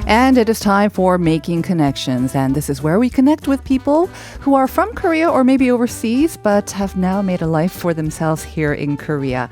And it is time for Making Connections. And this is where we connect with people who are from Korea or maybe overseas, but have now made a life for themselves here in Korea.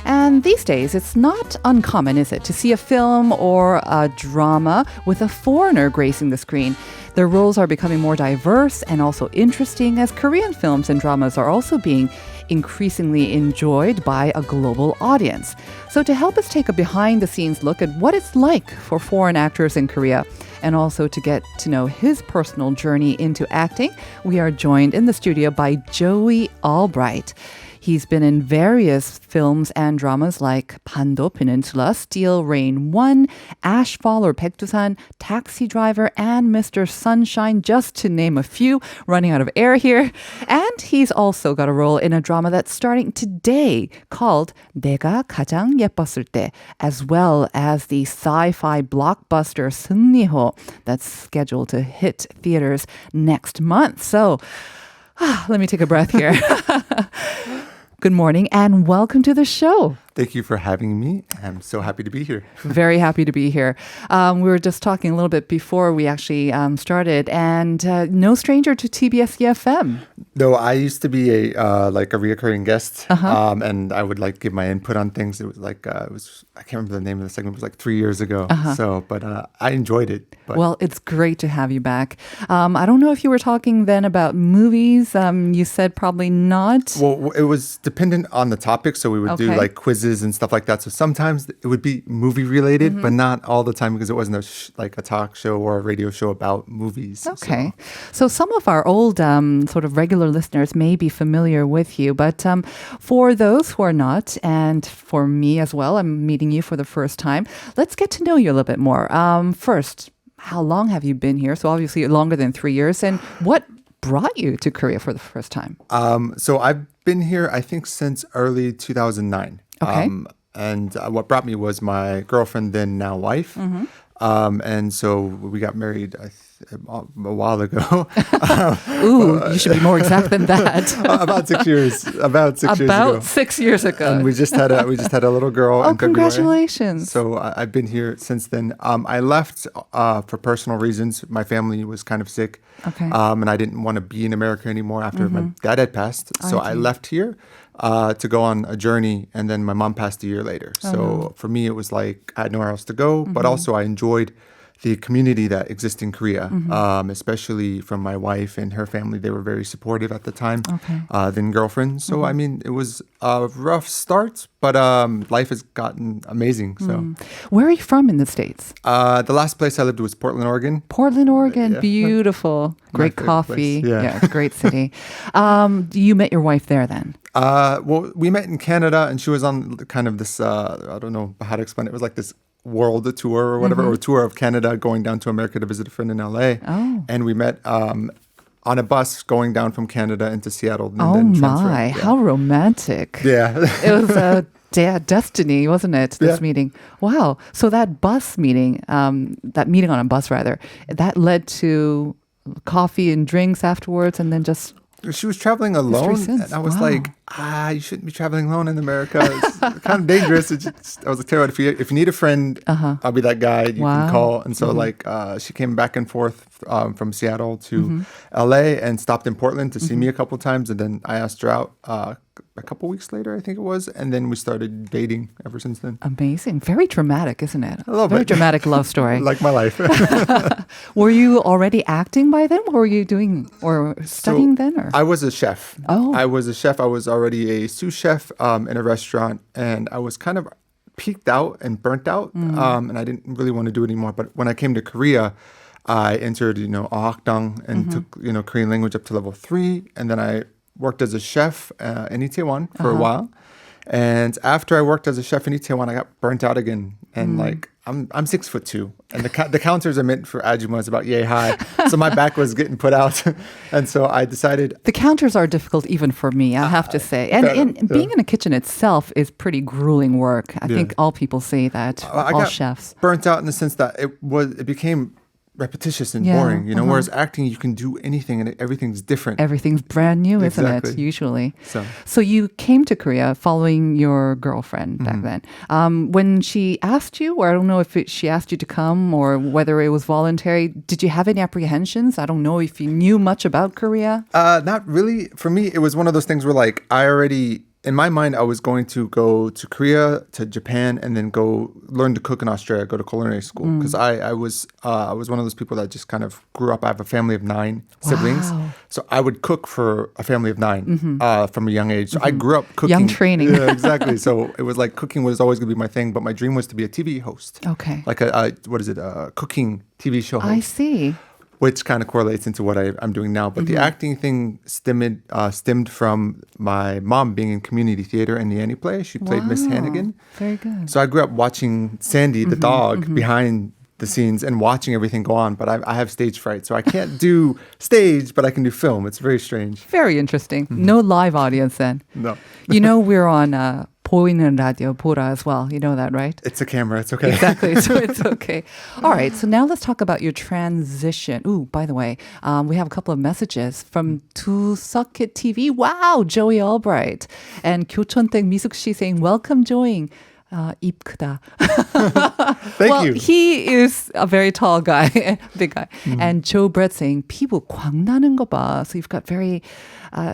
And these days, it's not uncommon, is it, to see a film or a drama with a foreigner gracing the screen. Their roles are becoming more diverse and also interesting as Korean films and dramas are also being increasingly enjoyed by a global audience. So to help us take a behind-the-scenes look at what it's like for foreign actors in Korea, and also to get to know his personal journey into acting, we are joined in the studio by Joey Albright. He's been in various films and dramas like Pando Peninsula, Steel Rain 1, Ashfall or Baekdusan, Taxi Driver, and Mr. Sunshine, just to name a few. Running out of air here. And he's also got a role in a drama that's starting today called 내가 가장 예뻤을 때, as well as the sci-fi blockbuster 승리호 that's scheduled to hit theaters next month. So, let me take a breath here. Good morning and welcome to the show. Thank you for having me. I'm so happy to be here. Very happy to be here. We were just talking a little bit before we actually started, and no stranger to TBS EFM. No, I used to be a reoccurring guest, and I would give my input on things. It was I can't remember the name of the segment. It was 3 years ago. So, but I enjoyed it. But. Well, it's great to have you back. I don't know if you were talking then about movies. You said probably not. Well, it was dependent on the topic, so we would do quizzes and stuff like that. So sometimes it would be movie related, but not all the time because it wasn't a talk show or a radio show about movies. Okay. So some of our old sort of regular listeners may be familiar with you, but for those who are not, and for me as well, I'm meeting you for the first time. Let's get to know you a little bit more. First, how long have you been here? So obviously longer than 3 years. And what brought you to Korea for the first time? So I've been here, I think, since early 2009. Okay. And what brought me was my girlfriend, then now wife. And so we got married a while ago. Ooh, you should be more exact than that. About 6 years. About 6 years ago. About 6 years ago. And we just had a little girl. Oh, in February. congratulations! So I've been here since then. I left for personal reasons. My family was kind of sick. Okay. And I didn't want to be in America anymore after my dad had passed. So I left here to go on a journey, and then my mom passed a year later. So for me, it was like I had nowhere else to go, but also I enjoyed the community that exists in Korea, especially from my wife and her family. They were very supportive at the time, then girlfriend. So, I mean, it was a rough start, but life has gotten amazing. So, Where are you from in the States? The last place I lived was Portland, Oregon. Portland, Oregon. Yeah. Beautiful. Great coffee. Yeah. It's a great city. You met your wife there then? Well, we met in Canada, and she was on kind of this, I don't know how to explain it. It was like this world tour or whatever, or tour of Canada, going down to America to visit a friend in LA. Oh. And we met on a bus going down from Canada into Seattle. And Oh then my, transferred. how romantic. Yeah. It was a destiny, wasn't it, this meeting? Wow. So that bus meeting, that meeting on a bus rather, that led to coffee and drinks afterwards and then just... She was traveling alone, and I was like, you shouldn't be traveling alone in America. It's kind of dangerous. I was like, tell her, if you need a friend, I'll be that guy you can call. And so she came back and forth from Seattle to LA and stopped in Portland to see me a couple times. And then I asked her out a couple weeks later, I think it was. And then we started dating ever since then. Amazing. Very dramatic, isn't it? A little Very bit. dramatic love story. Like my life. Were you already acting by then? What were you doing or studying then? Or? I was a chef. Oh. I was a chef. I was already a sous chef in a restaurant, and I was kind of peaked out and burnt out, and I didn't really want to do it anymore. But when I came to Korea, I entered, Ahakdang and took, Korean language up to level 3, and then I worked as a chef in Itaewon for a while. And after I worked as a chef in Itaewon, I got burnt out again. And I'm 6'2", and the counters are meant for ajumas about yay high. So my back was getting put out. And so I decided... The counters are difficult even for me, I have to say. And being in a kitchen itself is pretty grueling work. I think all people say that, all chefs. Burnt out in the sense that it became repetitious and Yeah, boring, whereas acting, you can do anything and everything's different. Everything's brand new, isn't Exactly. it? Usually. So So you came to Korea following your girlfriend back then. When she asked you, or I don't know if she asked you to come or whether it was voluntary, did you have any apprehensions? I don't know if you knew much about Korea. not really. For me, it was one of those things where like in my mind, I was going to go to Korea, to Japan, and then go learn to cook in Australia, go to culinary school. Because I was one of those people that just kind of grew up. I have a family of 9 siblings. Wow. So I would cook for a family of 9 from a young age. So I grew up cooking. Young training. Yeah, exactly. So it was like cooking was always going to be my thing. But my dream was to be a TV host. Okay. Like a cooking TV show host. I see. Which kind of correlates into what I'm doing now. But the acting thing stemmed from my mom being in community theater in the Annie play. She played Miss Wow. Hannigan. Very good. So I grew up watching Sandy, the dog, behind the scenes and watching everything go on. But I have stage fright, so I can't do stage, but I can do film. It's very strange. Very interesting. No live audience then. No. We're on 보이는 라디오 보라 as well. You know that, right? It's a camera. It's okay. Exactly. So it's okay. All right. So now let's talk about your transition. Ooh, by the way, we have a couple of messages from To Suck It TV. Wow, Joey Albright. And 교촌댁 미숙 씨 saying, welcome, Joey. 입 크다. Thank you. He is a very tall guy, big guy. And Joe Brett saying, 피부 광나는 거 봐. So you've got very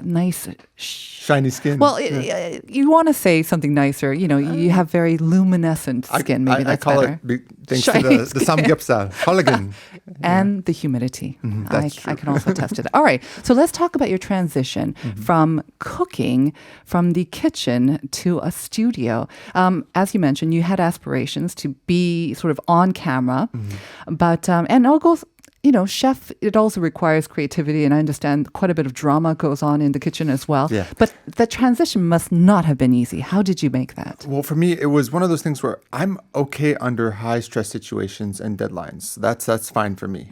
nice... Shiny skin. Well, you want to say something nicer. You have very luminescent skin. Maybe that's I call better. it thanks Shiny to the skin. samgyeopsal, collagen. And the humidity. That's I can also test it. All right. So let's talk about your transition from cooking from the kitchen to a studio. As you mentioned, you had aspirations to be sort of on camera, but and I'll go. Chef, it also requires creativity, and I understand quite a bit of drama goes on in the kitchen as well. Yeah. But the transition must not have been easy. How did you make that? Well, for me, it was one of those things where I'm okay under high stress situations and deadlines. That's fine for me.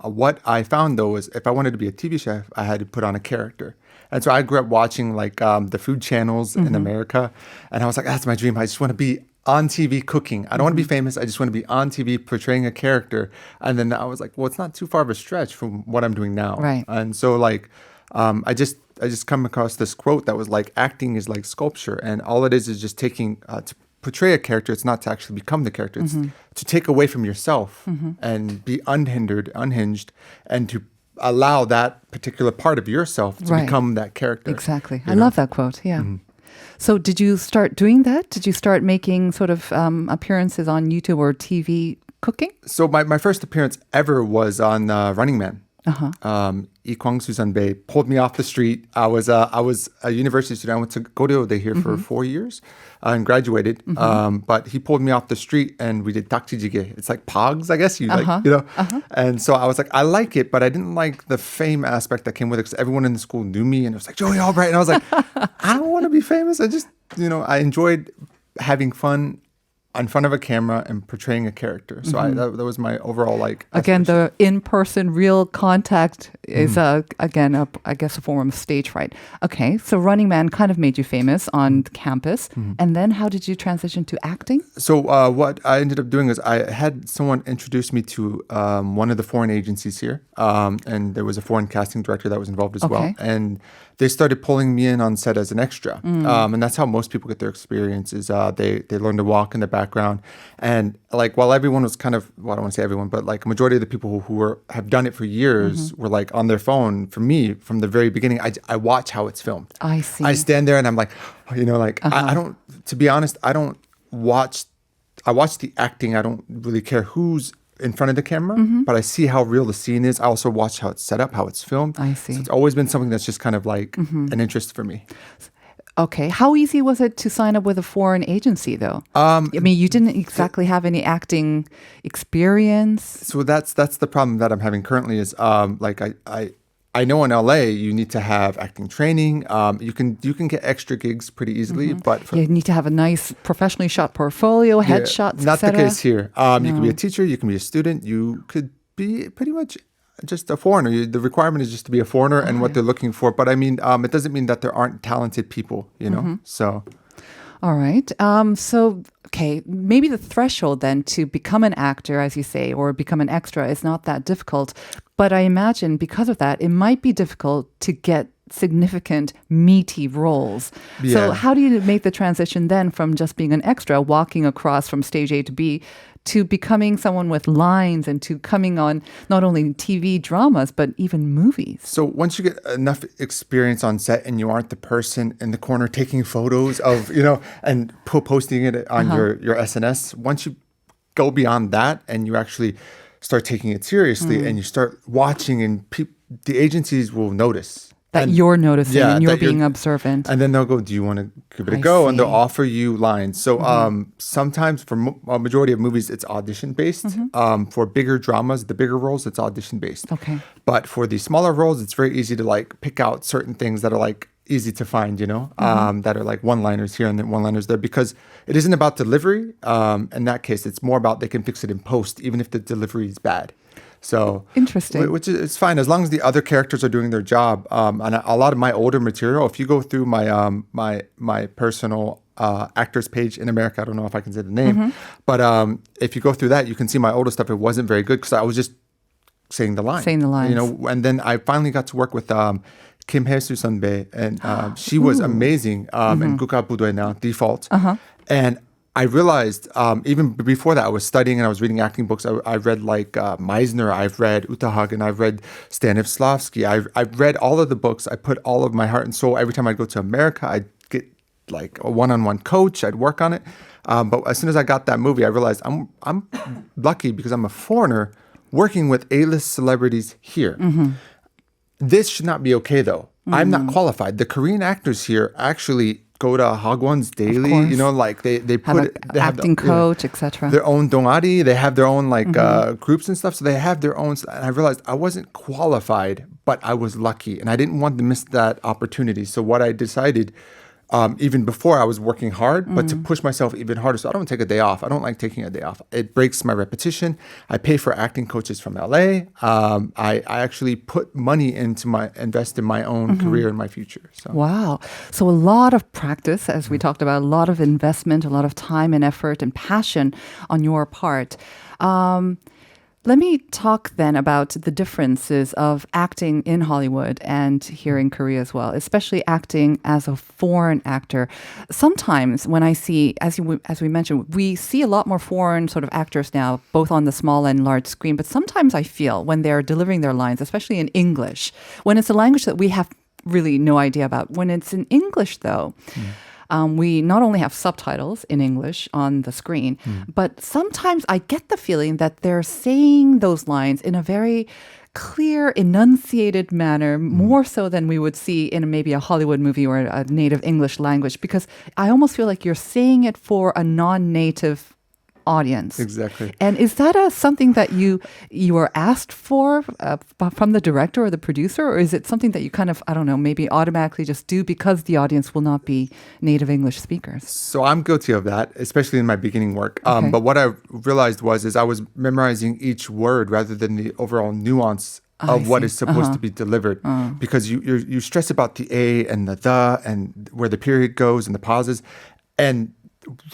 What I found though is if I wanted to be a TV chef, I had to put on a character. And so I grew up watching like the food channels in America, and I was like, that's my dream. I just want to be on TV cooking. I don't want to be famous. I just want to be on TV portraying a character. And then I was like, well, it's not too far of a stretch from what I'm doing now. Right. And so like, I just come across this quote that was like, acting is like sculpture. And all it is just taking, to portray a character. It's not to actually become the character. It's to take away from yourself and be unhinged, and to allow that particular part of yourself to become that character. Exactly. I love that quote. Yeah. So did you start doing that? Did you start making sort of appearances on YouTube or TV cooking? So my first appearance ever was on Running Man. Lee Kwang-soo Sunbae pulled me off the street. I was a university student. I went to Goryeo here for 4 years and graduated. But he pulled me off the street and we did dakjijjigae. It's like pogs, I guess. And so I was like, I like it, but I didn't like the fame aspect that came with it because everyone in the school knew me and it was like, Joey Albright. And I was like, I don't want to be famous. I just, I enjoyed having fun in front of a camera and portraying a character. So that was my overall Again, the in-person real contact is I guess a form of stage fright. Okay, so Running Man kind of made you famous on campus. And then how did you transition to acting? So what I ended up doing is I had someone introduce me to one of the foreign agencies here. And there was a foreign casting director that was involved as well. And they started pulling me in on set as an extra. And that's how most people get their experience is they learn to walk in the background. And like while everyone was kind of, well, I don't want to say everyone, but like a majority of the people who have done it for years were like on their phone. For me, from the very beginning, I watch how it's filmed. I see. I stand there and I'm like, I don't, to be honest, I watch the acting. I don't really care who's in front of the camera, but I see how real the scene is. I also watch how it's set up, how it's filmed. I see. So it's always been something that's just kind of like an interest for me. Okay. How easy was it to sign up with a foreign agency, though? I mean, you didn't exactly have any acting experience. So that's the problem that I'm having currently is I know in LA you need to have acting training. You can get extra gigs pretty easily, but You need to have a nice professionally shot portfolio, headshots, not the etc. case here. You can be a teacher, you can be a student, you could be pretty much just a foreigner. The requirement is just to be a foreigner and what they're looking for. But I mean, it doesn't mean that there aren't talented people, So. All right. So okay, maybe the threshold then to become an actor, as you say, or become an extra is not that difficult. But I imagine because of that, it might be difficult to get significant, meaty roles. So Yeah. how do you make the transition then from just being an extra, walking across from stage A to B, to becoming someone with lines and to coming on not only TV dramas, but even movies? So once you get enough experience on set and you aren't the person in the corner taking photos of, and posting it on your SNS, once you go beyond that and you actually start taking it seriously and you start watching and the agencies will notice. That you're noticing and you're that being observant. And then they'll go, do you want to give it a I go? And they'll see. offer you lines. So sometimes for a majority of movies, it's audition based. For bigger dramas, the bigger roles, it's audition based. Okay. But for the smaller roles, it's very easy to like pick out certain things that are like easy to find, that are like one-liners here and then one-liners there, because it isn't about delivery. In that case, it's more about they can fix it in post, even if the delivery is bad. So interesting, which is it's fine as long as the other characters are doing their job. And a lot of my older material, if you go through my personal actors page in America, I don't know if I can say the name, but if you go through that, you can see my older stuff. It wasn't very good because I was just saying the lines. And then I finally got to work with Kim Hae-soo Sunbae, and she was amazing in Kuka Budoe now, Default. And I realized even before that, I was studying and I was reading acting books. I read like Meisner, I've read Uta Hagen, I've read Stanislavski. I've read all of the books. I put all of my heart and soul. Every time I'd go to America, I'd get like a one-on-one coach. I'd work on it. But as soon as I got that movie, I realized I'm lucky because I'm a foreigner working with A-list celebrities here. This should not be okay though. I'm not qualified. The Korean actors here actually go to Hagwon's daily, like they put they have acting coach, etc. Their own dongari, they have their own like groups and stuff. So they have their own. And I realized I wasn't qualified, but I was lucky, and I didn't want to miss that opportunity. So what I decided, even before I was working hard, but to push myself even harder. So I don't take a day off. I don't like taking a day off. It breaks my repetition. I pay for acting coaches from LA. I actually put money invest in my own career and my future. So. Wow. So a lot of practice, as we talked about, a lot of investment, a lot of time and effort and passion on your part. Let me talk then about the differences of acting in Hollywood and here in Korea as well, especially acting as a foreign actor. Sometimes when I see, as we mentioned, we see a lot more foreign sort of actors now, both on the small and large screen. But sometimes I feel when they're delivering their lines, especially in English, when it's a language that we have really no idea about. When it's in English, though, we not only have subtitles in English on the screen, but sometimes I get the feeling that they're saying those lines in a very clear, enunciated manner, more so than we would see in maybe a Hollywood movie or a native English language, because I almost feel like you're saying it for a non-native audience. Exactly. And is that something that you were asked for from the director or the producer, or is it something that you kind of, I don't know, maybe automatically just do because the audience will not be native English speakers? So I'm guilty of that, especially in my beginning work. Okay. But what I realized is I was memorizing each word rather than the overall nuance of what is supposed to be delivered, because you stress about the A and the and where the period goes and the pauses, and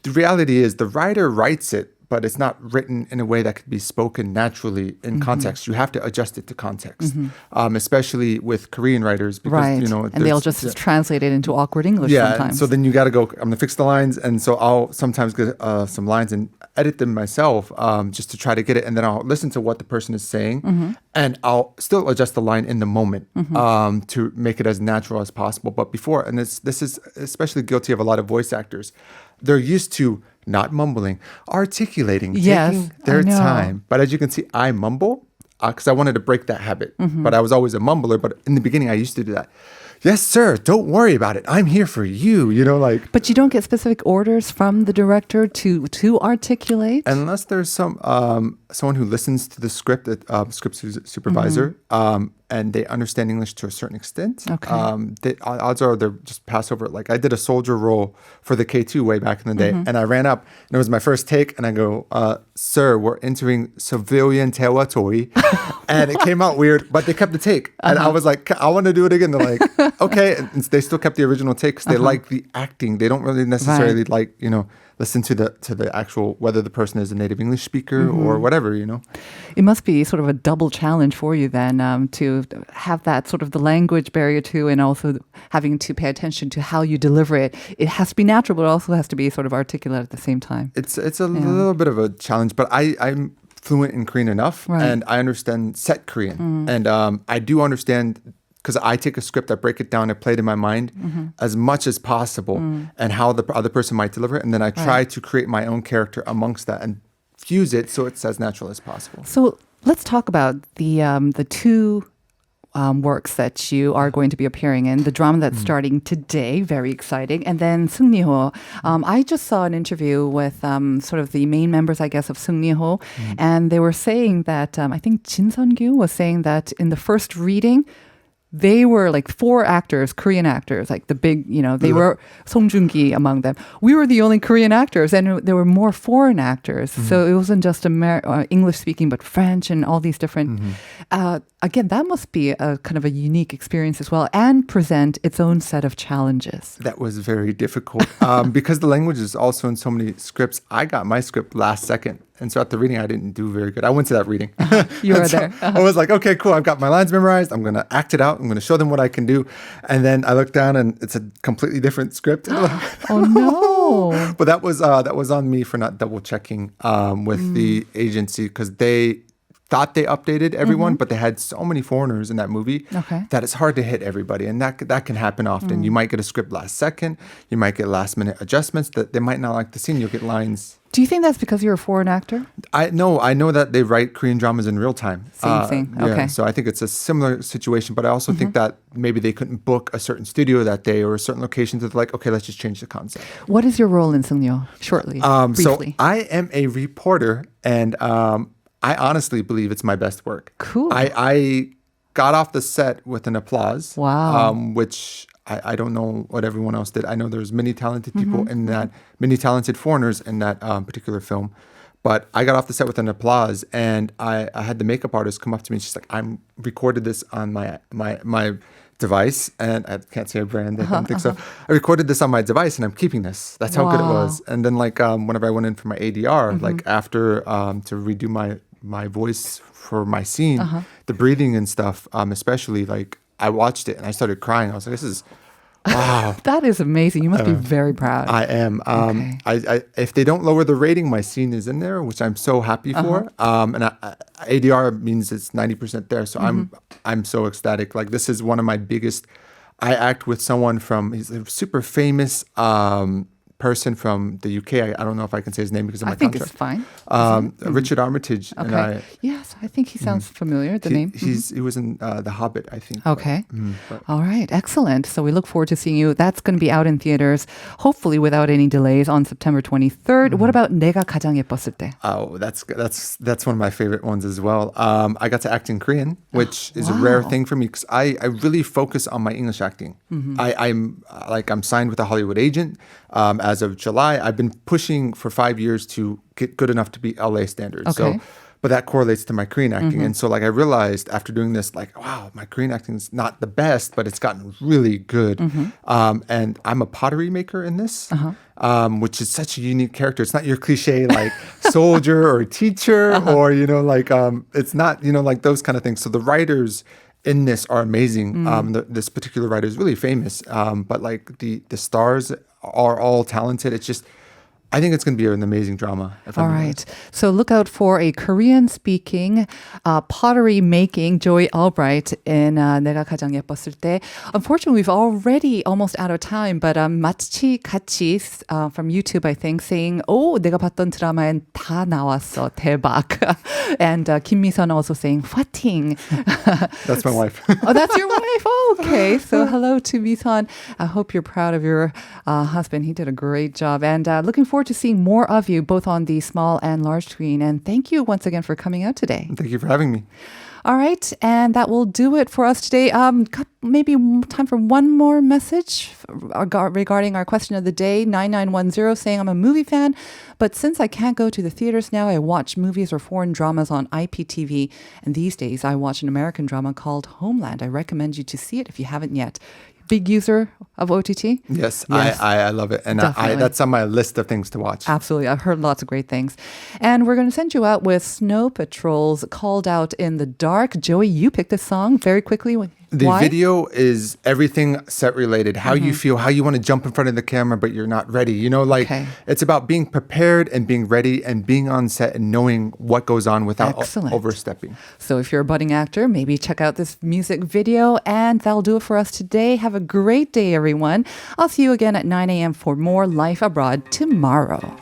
the reality is the writer writes it, but it's not written in a way that could be spoken naturally in context. You have to adjust it to context, especially with Korean writers, because and they'll just translate it into awkward English sometimes. So then you got to go, I'm going to fix the lines. And so I'll sometimes get some lines and edit them myself just to try to get it. And then I'll listen to what the person is saying. And I'll still adjust the line in the moment to make it as natural as possible. But before, and this is especially guilty of a lot of voice actors, they're used to not mumbling, articulating, taking their time. But as you can see, I mumble because I wanted to break that habit. But I was always a mumbler. But in the beginning, I used to do that. Yes, sir. Don't worry about it. I'm here for you. But you don't get specific orders from the director to articulate? Unless there's someone who listens to the script, script supervisor, and they understand English to a certain extent. Okay. The odds are they're just pass over it. Like I did a soldier role for the K2 way back in the day, and I ran up, and it was my first take, and I go, sir, we're entering civilian territory. And it came out weird, but they kept the take. And I was like, I want to do it again. They're like, okay. And they still kept the original take because they like the acting. They don't really necessarily like, listen to the actual, whether the person is a native English speaker or whatever, you know. It must be sort of a double challenge for you then to have that sort of the language barrier too, and also having to pay attention to how you deliver it. It has to be natural, but it also has to be sort of articulate at the same time. It's a little bit of a challenge, but I'm fluent in Korean enough, and I understand set Korean, and I do understand. Because I take a script, I break it down, I play it in my mind as much as possible and how the other person might deliver it. And then I try to create my own character amongst that and fuse it so it's as natural as possible. So let's talk about the two works that you are going to be appearing in. The drama that's starting today, very exciting. And then Seungniho. I just saw an interview with sort of the main members, I guess, of Seungniho. And they were saying that, I think Jin Sun-gyu was saying that in the first reading, they were like 4 actors, Korean actors, like the big, they were Song Joong-ki among them. We were the only Korean actors, and there were more foreign actors. So it wasn't just English speaking, but French and all these different. Again, that must be a kind of a unique experience as well, and present its own set of challenges. That was very difficult because the language is also in so many scripts. I got my script last second. And so at the reading, I didn't do very good. I went to that reading. You were there. I was like, okay, cool. I've got my lines memorized. I'm going to act it out. I'm going to show them what I can do. And then I looked down and it's a completely different script. Oh, no. But that was on me for not double checking with the agency because they thought they updated everyone, but they had so many foreigners in that movie that it's hard to hit everybody. And that can happen often. You might get a script last second. You might get last minute adjustments that they might not like the scene. You'll get lines. Do you think that's because you're a foreign actor? I know that they write Korean dramas in real time. Same thing. Yeah, okay. so I think it's a similar situation, but I also think that maybe they couldn't book a certain studio that day or a certain location. So they're like, okay, let's just change the concept. What is your role in Seungniho? Shortly, briefly. So I am a reporter, and I honestly believe it's my best work. Cool. I got off the set with an applause. Wow. Which I don't know what everyone else did. I know there's many talented people in that, many talented foreigners in that particular film. But I got off the set with an applause, and I had the makeup artist come up to me. And she's like, "I'm recorded this on my device," and I can't say a brand. I don't think so. I recorded this on my device, and I'm keeping this. That's how good it was. And then whenever I went in for my ADR, after to redo my voice for my scene, the breathing and stuff, especially I watched it and I started crying. I was like, this is, wow. That is amazing. You must be very proud. I am. I if they don't lower the rating, my scene is in there, which I'm so happy for. And ADR means it's 90% there. So I'm so ecstatic. This is one of my biggest, I act with someone he's a super famous person from the UK. I don't know if I can say his name because of my contract. I think it's fine. Richard Armitage. Okay. And I, yes, I think he sounds familiar, the name. He was in The Hobbit, I think. Okay. All right. Excellent. So we look forward to seeing you. That's going to be out in theaters, hopefully without any delays, on September 23rd. What about 내가 가장 예뻤을 때? Oh, that's one of my favorite ones as well. I got to act in Korean, which is a rare thing for me because I really focus on my English acting. I'm signed with a Hollywood agent. As of July, I've been pushing for 5 years to get good enough to be LA standards. Okay. So, but that correlates to my Korean acting. And so I realized after doing this, wow, my Korean acting is not the best, but it's gotten really good. And I'm a pottery maker in this, which is such a unique character. It's not your cliche soldier or teacher or, it's not, those kind of things. So the writers in this are amazing. This particular writer is really famous, but the stars are all talented. It's just, I think it's going to be an amazing drama. All right. So look out for a Korean-speaking pottery-making Joey Albright in 내가 가장 예뻤을 때. Unfortunately, we've already almost out of time, but 마치 같이 from YouTube, I think, saying, 내가 봤던 드라마엔 다 나왔어. 대박. And 김미선 also saying, 파팅. That's my wife. Oh, that's your wife? Oh, okay. So hello to Misan. I hope you're proud of your husband. He did a great job. And looking forward to seeing more of you both on the small and large screen. And thank you once again for coming out today. Thank you for having me. All right, and that will do it for us today. Maybe time for one more message regarding our question of the day. 9910 saying, I'm a movie fan, but since I can't go to the theaters now, I watch movies or foreign dramas on IPTV. And these days, I watch an American drama called Homeland. I recommend you to see it if you haven't yet. big user of OTT? Yes, Yes. I love it. And Definitely. that's on my list of things to watch. Absolutely. I've heard lots of great things. And we're going to send you out with Snow Patrol's Called Out in the Dark. Joey, you picked this song very quickly. The Why? video is everything set related, how you feel, how you want to jump in front of the camera, but you're not ready. You know, like Okay. it's about being prepared and being ready and being on set and knowing what goes on without Excellent. overstepping. So if you're a budding actor, maybe check out this music video. And that'll do it for us today. Have a great day, everyone. I'll see you again at 9 a.m. for more Life Abroad tomorrow.